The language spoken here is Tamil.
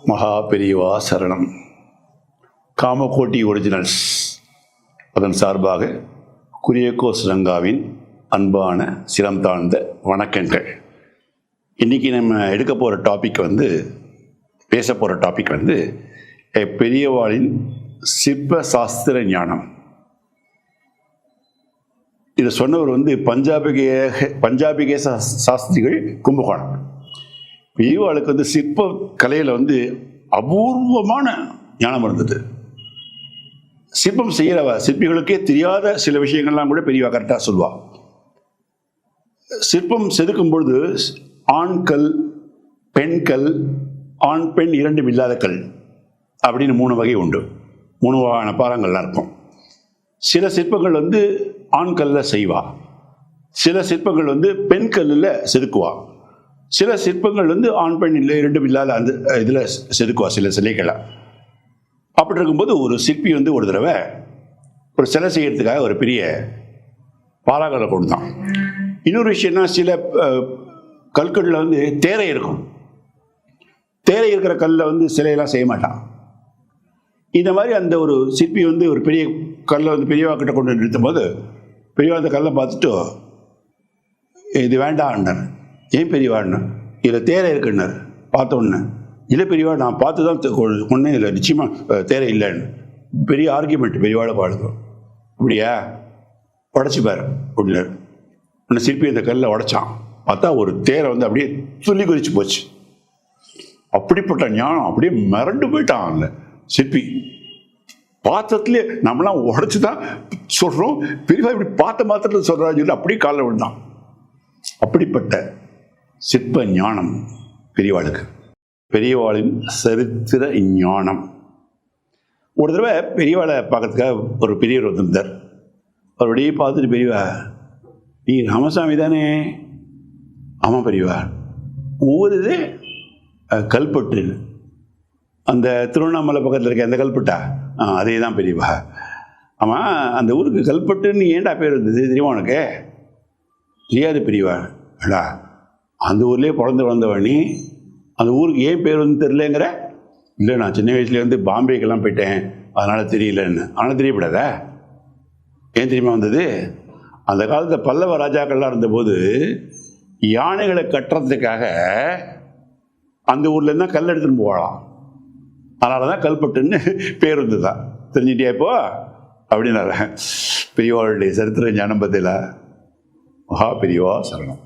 மகா பெரியவா சரணம். காமகோட்டி ஒரிஜினல்ஸ் அதன் சார்பாக குரியகோஸ் ரங்காவின் அன்பான சிரம் தாழ்ந்த வணக்கங்கள். இன்றைக்கி நம்ம எடுக்க போகிற டாபிக் பேச போகிற டாபிக் பெரியவாளின் சிற்ப சாஸ்திர ஞானம். இதை சொன்னவர் பஞ்சாபிகே சாஸ்திரிகள், கும்பகோணம். பெரியவாளுக்கு சிற்ப கலையில் அபூர்வமான ஞானம் இருந்தது. சிற்பம் செய்கிறவ சிற்பிகளுக்கே தெரியாத சில விஷயங்கள்லாம் கூட பெரியவா கரெக்டாக சொல்லுவாள். சிற்பம் செதுக்கும் பொழுது ஆண் கல், பெண் கல், ஆண் பெண் இரண்டும் இல்லாத கல் அப்படின்னு 3 வகை உண்டு. 3 வகையான பாறங்கள்லாம் இருக்கும். சில சிற்பங்கள் ஆண் கல்லில் செய்வா, சில சிற்பங்கள் பெண் கல்லில் செதுக்குவா, சில சிற்பங்கள் ஆண் பெண் இல்லை இரண்டும் இல்லாத அந்த இதில் செதுக்குவா சில சிலைகளை. அப்படி இருக்கும்போது ஒரு சிற்பி ஒரு தடவை ஒரு சிலை செய்யறதுக்காக ஒரு பெரிய பாறாங்கல்லை கொண்டு தான். இன்னொரு விஷயம்னா, சில கற்களில் தேரை இருக்கும். தேரை இருக்கிற கல்லில் சிலையெல்லாம் செய்ய மாட்டான். இந்த மாதிரி அந்த ஒரு சிற்பி ஒரு பெரிய கல்லை பெரியவா கிட்ட கொண்டு நிறுத்தும் போது பெரியவா அந்த கல்லை பார்த்துட்டு, இது வேண்டாம்னார். ஏன் பெரியவான்னு? இதில் தேரை இருக்குன்னார். பார்த்தோன்னு, இல்லை பெரியவா நான் பார்த்து தான் ஒன்று இதில் நிச்சயமாக தேரை இல்லைன்னு. பெரிய ஆர்கியூமெண்ட் பெரியவாளை பாடுக்கும். அப்படியா, உடச்சிப்பார் அப்படின்னார். உன்னை சிற்பி அந்த கல்லை உடைச்சான். பார்த்தா ஒரு தேரை அப்படியே துள்ளி குறிச்சு போச்சு. அப்படிப்பட்ட ஞானம், அப்படியே மிரண்டு போயிட்டான் அந்த சிற்பி. பாத்திரத்துலேயே நம்மளாம் உடச்சி தான் சொல்கிறோம், பெரியவா இப்படி பார்த்த மாத்திரத்தில் சொல்கிறான்னு சொல்லி அப்படியே காலில் விழுந்தான். அப்படிப்பட்ட சிற்ப ஞானம் பெரியவாளுக்கு. பெரியவாளின் சரித்திர ஞானம். ஒரு தடவை பெரியவாளை பார்க்கறதுக்காக ஒரு பெரியவர் வந்திருந்தார். அவருடைய பார்த்துட்டு, பெரியவா நீ ராமசாமி தானே? ஆமாம் பெரியவா. ஊர் இது கல்பட்டு, அந்த திருவண்ணாமலை பக்கத்தில் இருக்க அந்த கல்பட்டா? அதே தான் பெரியவா. ஆமாம், அந்த ஊருக்கு கல்பட்டுன்னு ஏன்டா பேர் இருந்தது தெரியுமா உனக்கு? தெரியாது பெரியவா. அடா, அந்த ஊர்லேயே பிறந்து வளர்ந்தவனி, அந்த ஊருக்கு ஏன் பேர் தெரிலங்கிற? இல்லை, நான் சின்ன வயசுலேயே பாம்பேக்கெல்லாம் போயிட்டேன், அதனால் தெரியலன்னு. ஆனால் தெரியப்படாதா? ஏன் தெரியுமா வந்தது? அந்த காலத்தில் பல்லவ ராஜாக்கள்லாம் இருந்தபோது யானைகளை கட்டுறதுக்காக அந்த ஊர்லேருந்து தான் கல் எடுத்துன்னு போகலாம். அதனால தான் கல்பட்டுன்னு பேர் இருந்துதான். தெரிஞ்சிட்டியா இப்போ அப்படின்னார. பெரியவாளுடைய சரித்திர ஞானம் பத்தில மகா பெரியவா சரணம்.